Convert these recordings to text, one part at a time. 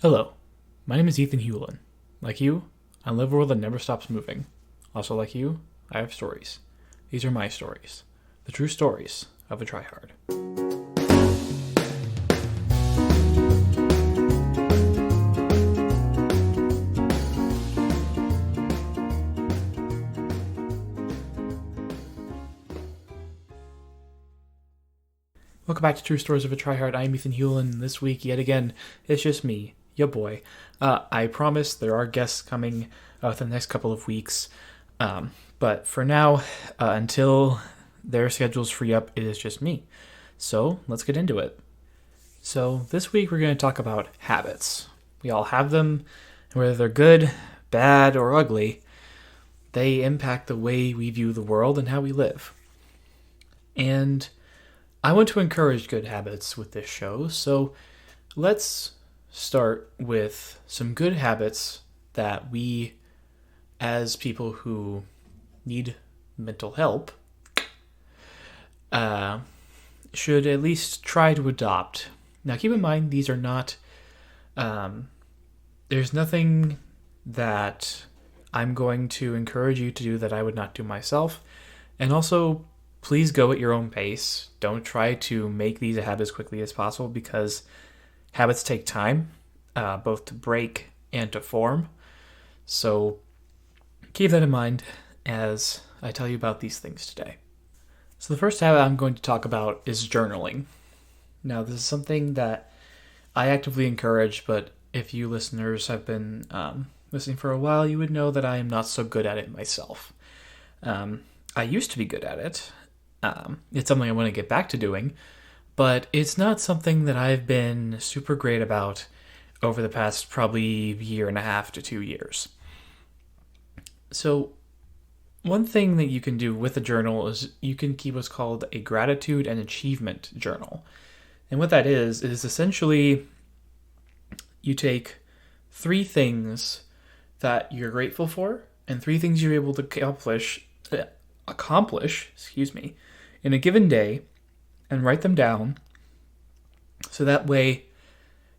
Hello, my name is Ethan Hewlin. Like you, I live a world that never stops moving. Also, like you, I have stories. These are my stories, the true stories of a tryhard. Welcome back to True Stories of a Tryhard. I'm Ethan Hewlin. This week, yet again, it's just me, your boy. I promise there are guests coming within the next couple of weeks. But for now, until their schedules free up, it is just me. So let's get into it. So this week we're going to talk about habits. We all have them, and whether they're good, bad, or ugly, they impact the way we view the world and how we live. And I want to encourage good habits with this show, so let's start with some good habits that we, as people who need mental help, should at least try to adopt. Now, keep in mind, these are not, there's nothing that I'm going to encourage you to do that I would not do myself. And also, please go at your own pace. Don't try to make these a habit as quickly as possible because habits take time, both to break and to form. So keep that in mind as I tell you about these things today. So the first habit I'm going to talk about is journaling. Now, this is something that I actively encourage, but if you listeners have been listening for a while, you would know that I am not so good at it myself. I used to be good at it. It's something I want to get back to doing, but it's not something that I've been super great about over the past probably year and a half to 2 years. So one thing that you can do with a journal is you can keep what's called a gratitude and achievement journal. And what that is essentially you take 3 things that you're grateful for and 3 things you're able to accomplish, in a given day and write them down so that way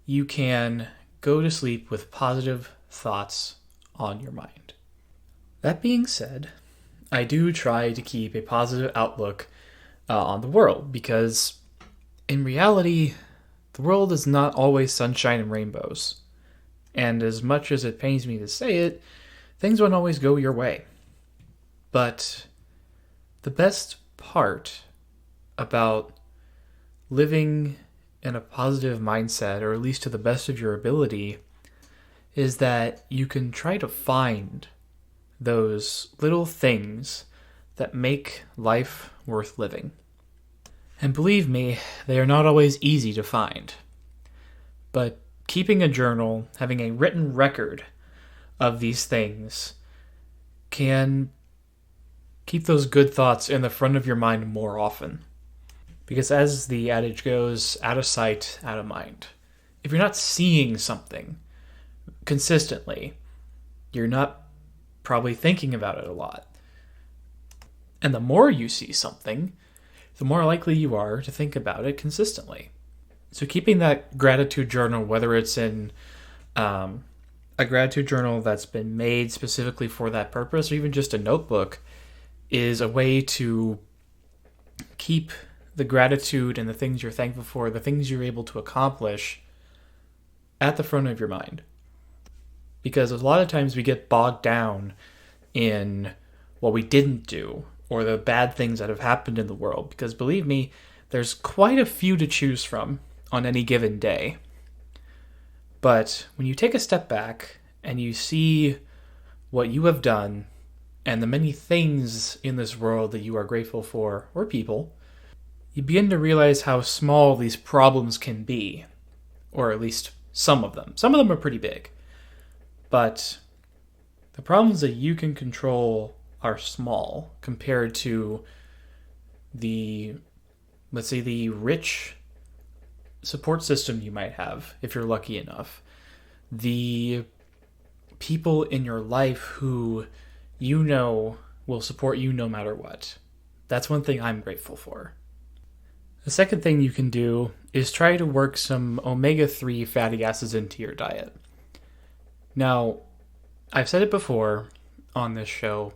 you can go to sleep with positive thoughts on your mind. That being said, I do try to keep a positive outlook on the world because in reality, the world is not always sunshine and rainbows. And as much as it pains me to say it, things won't always go your way. But the best part about living in a positive mindset, or at least to the best of your ability, is that you can try to find those little things that make life worth living. And believe me, they are not always easy to find. But keeping a journal, having a written record of these things, can keep those good thoughts in the front of your mind more often. Because as the adage goes, out of sight, out of mind. If you're not seeing something consistently, you're not probably thinking about it a lot. And the more you see something, the more likely you are to think about it consistently. So keeping that gratitude journal, whether it's in a gratitude journal that's been made specifically for that purpose, or even just a notebook, is a way to keep the gratitude and the things you're thankful for, the things you're able to accomplish, at the front of your mind. Because a lot of times we get bogged down in what we didn't do or the bad things that have happened in the world. Because believe me, there's quite a few to choose from on any given day. But when you take a step back and you see what you have done and the many things in this world that you are grateful for, or people, you begin to realize how small these problems can be. Or at least some of them. Some of them are pretty big. But the problems that you can control are small compared to the, let's say, the rich support system you might have, if you're lucky enough. The people in your life who you know will support you no matter what. That's one thing I'm grateful for. The second thing you can do is try to work some omega-3 fatty acids into your diet. Now, I've said it before on this show,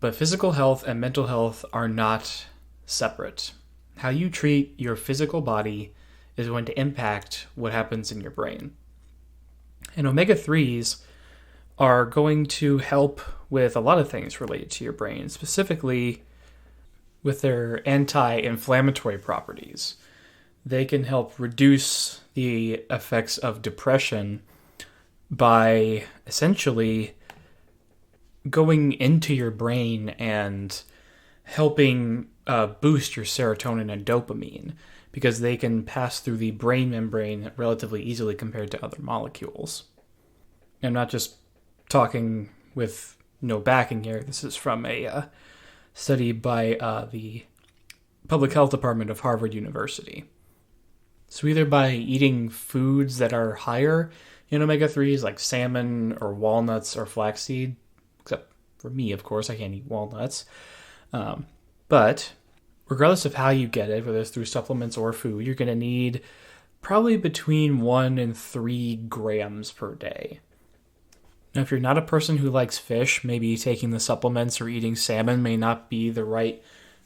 but physical health and mental health are not separate. How you treat your physical body is going to impact what happens in your brain. And omega-3s are going to help with a lot of things related to your brain, specifically with their anti-inflammatory properties. They can help reduce the effects of depression by essentially going into your brain and helping boost your serotonin and dopamine, because they can pass through the brain membrane relatively easily compared to other molecules. I'm not just talking with no backing here. This is from a study by the Public Health Department of Harvard University. So either by eating foods that are higher in omega-3s, like salmon or walnuts or flaxseed, except for me, of course, I can't eat walnuts. But regardless of how you get it, whether it's through supplements or food, you're going to need probably between 1 and 3 grams per day. Now, if you're not a person who likes fish, maybe taking the supplements or eating salmon may not be the right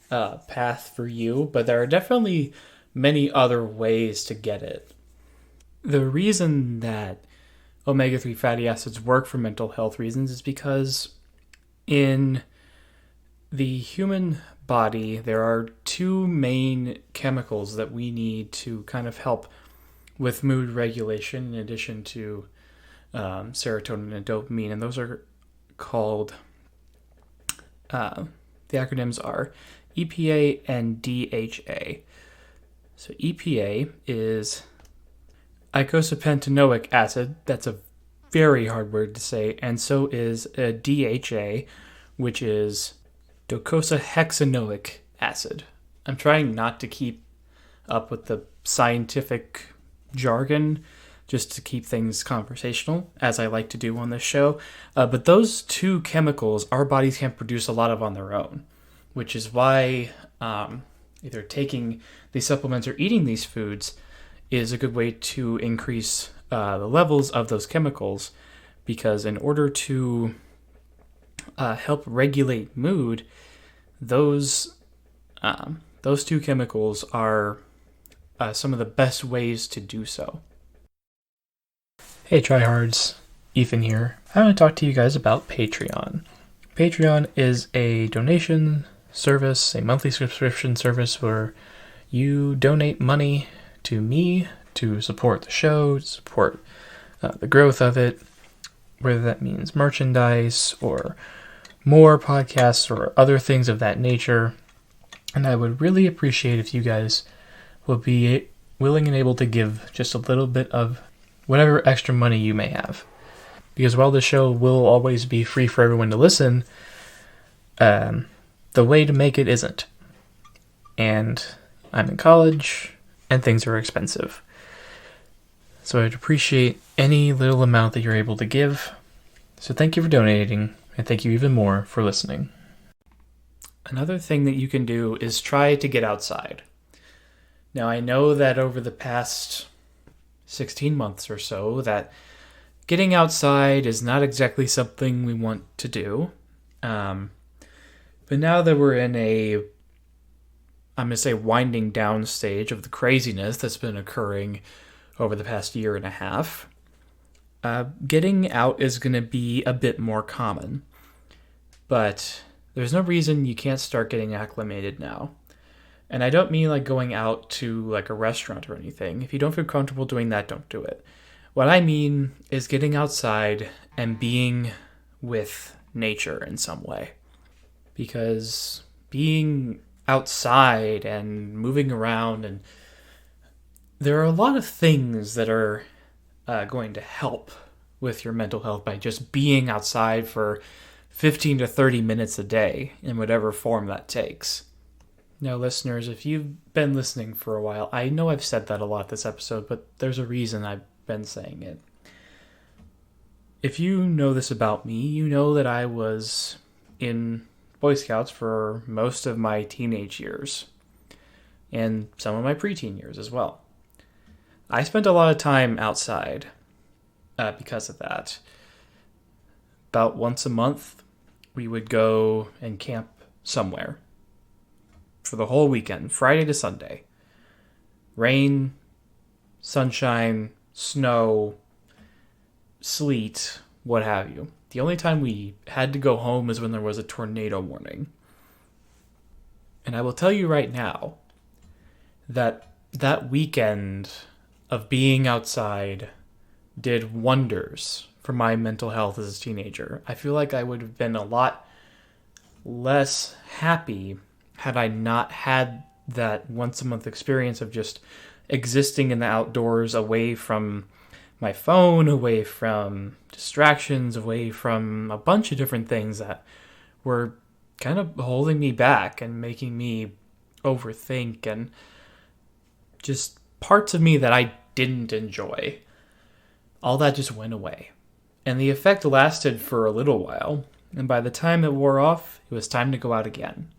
path for you, but there are definitely many other ways to get it. The reason that omega-3 fatty acids work for mental health reasons is because in the human body, there are 2 main chemicals that we need to kind of help with mood regulation in addition to serotonin and dopamine, and those are called, the acronyms are EPA and DHA. So EPA is eicosapentaenoic acid. That's a very hard word to say. And so is DHA, which is docosahexaenoic acid. I'm trying not to keep up with the scientific jargon just to keep things conversational, as I like to do on this show. But those 2 chemicals our bodies can't produce a lot of on their own, which is why either taking these supplements or eating these foods is a good way to increase the levels of those chemicals, because in order to help regulate mood, those 2 chemicals are some of the best ways to do so. Hey tryhards, Ethan here. I want to talk to you guys about Patreon. Patreon is a donation service, a monthly subscription service where you donate money to me to support the show, to support the growth of it, whether that means merchandise or more podcasts or other things of that nature. And I would really appreciate if you guys will be willing and able to give just a little bit of whatever extra money you may have. Because while the show will always be free for everyone to listen, the way to make it isn't. And I'm in college, and things are expensive. So I'd appreciate any little amount that you're able to give. So thank you for donating, and thank you even more for listening. Another thing that you can do is try to get outside. Now, I know that over the past 16 months or so, that getting outside is not exactly something we want to do. But now that we're in I'm going to say winding down stage of the craziness that's been occurring over the past year and a half, getting out is going to be a bit more common. But there's no reason you can't start getting acclimated now. And I don't mean like going out to like a restaurant or anything. If you don't feel comfortable doing that, don't do it. What I mean is getting outside and being with nature in some way. Because being outside and moving around, and there are a lot of things that are going to help with your mental health by just being outside for 15 to 30 minutes a day in whatever form that takes. Now, listeners, if you've been listening for a while, I know I've said that a lot this episode, but there's a reason I've been saying it. If you know this about me, you know that I was in Boy Scouts for most of my teenage years. and some of my preteen years as well. I spent a lot of time outside because of that. About once a month, we would go and camp somewhere for the whole weekend, Friday to Sunday. Rain, sunshine, snow, sleet, what have you. The only time we had to go home is when there was a tornado warning. And I will tell you right now that that weekend of being outside did wonders for my mental health as a teenager. I feel like I would have been a lot less happy had I not had that once a month experience of just existing in the outdoors, away from my phone, away from distractions, away from a bunch of different things that were kind of holding me back and making me overthink, and just parts of me that I didn't enjoy. All that just went away. And the effect lasted for a little while, and by the time it wore off, it was time to go out again.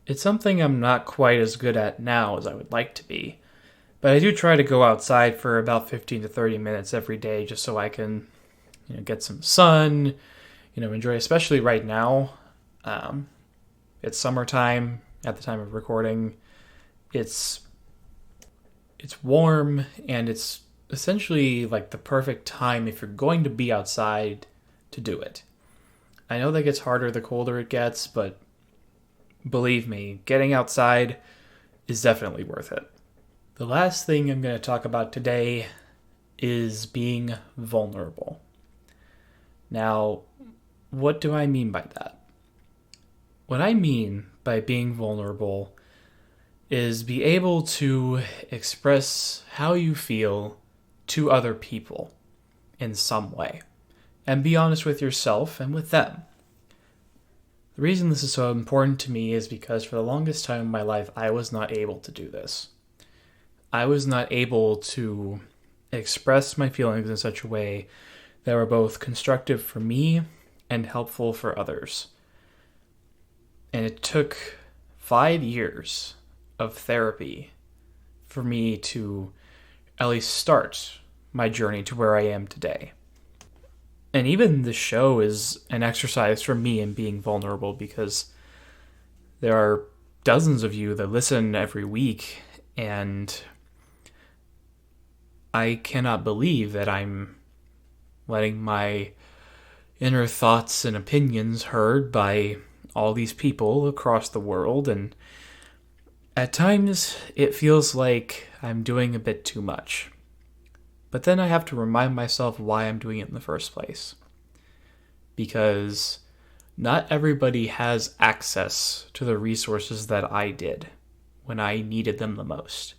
It's something I'm not quite as good at now as I would like to be, but I do try to go outside for about 15 to 30 minutes every day just so I can, get some sun, enjoy, especially right now. It's summertime at the time of recording. It's warm, and it's essentially like the perfect time if you're going to be outside to do it. I know that gets harder the colder it gets, but believe me, getting outside is definitely worth it. The last thing I'm going to talk about today is being vulnerable. Now, what do I mean by that? What I mean by being vulnerable is be able to express how you feel to other people in some way, and be honest with yourself and with them. The reason this is so important to me is because for the longest time in my life, I was not able to do this. I was not able to express my feelings in such a way that were both constructive for me and helpful for others. And it took 5 years of therapy for me to at least start my journey to where I am today. And even the show is an exercise for me in being vulnerable, because there are dozens of you that listen every week, and I cannot believe that I'm letting my inner thoughts and opinions heard by all these people across the world, and at times it feels like I'm doing a bit too much. But then I have to remind myself why I'm doing it in the first place. Because not everybody has access to the resources that I did when I needed them the most.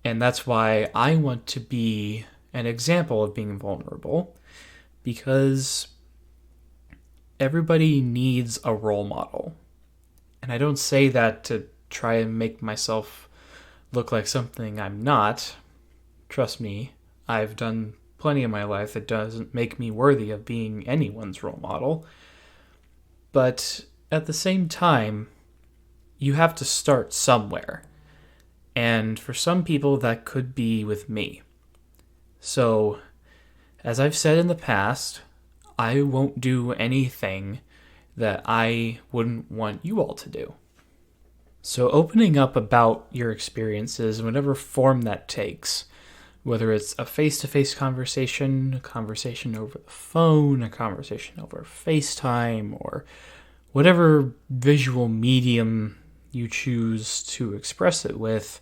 And that's why I want to be an example of being vulnerable, because everybody needs a role model. And I don't say that to try and make myself look like something I'm not. Trust me, I've done plenty in my life that doesn't make me worthy of being anyone's role model. But at the same time, you have to start somewhere. And for some people, that could be with me. So, as I've said in the past, I won't do anything that I wouldn't want you all to do. So opening up about your experiences, whatever form that takes, whether it's a face-to-face conversation, a conversation over the phone, a conversation over FaceTime, or whatever visual medium you choose to express it with,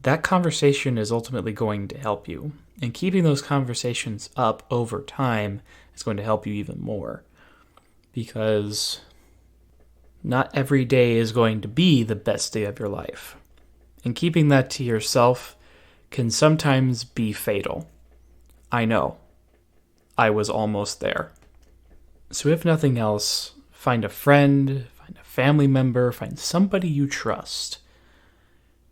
that conversation is ultimately going to help you. And keeping those conversations up over time is going to help you even more. Because not every day is going to be the best day of your life. And keeping that to yourself can sometimes be fatal. I know. I was almost there. So if nothing else, find a friend, find a family member, find somebody you trust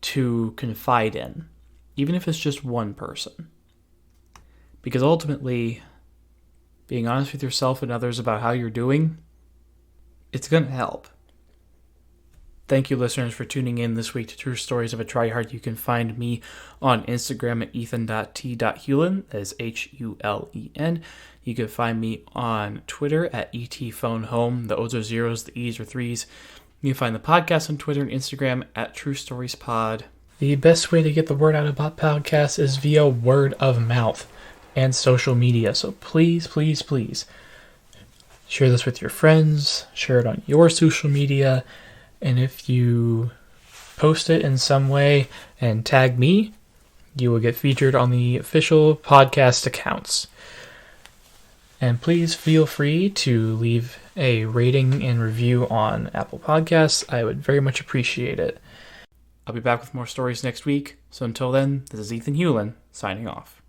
to confide in, even if it's just one person. Because ultimately, being honest with yourself and others about how you're doing, it's going to help. Thank you, listeners, for tuning in this week to True Stories of a Tryhard. You can find me on Instagram at ethan.t.hulen, that is Hulen. You can find me on Twitter at etphonehome. The O's are zeros, the E's are threes. You can find the podcast on Twitter and Instagram at True Stories Pod. The best way to get the word out about podcasts is via word of mouth and social media. So please, please, please share this with your friends, share it on your social media, and if you post it in some way and tag me, you will get featured on the official podcast accounts. And please feel free to leave a rating and review on Apple Podcasts. I would very much appreciate it. I'll be back with more stories next week. So until then, this is Ethan Hulen, signing off.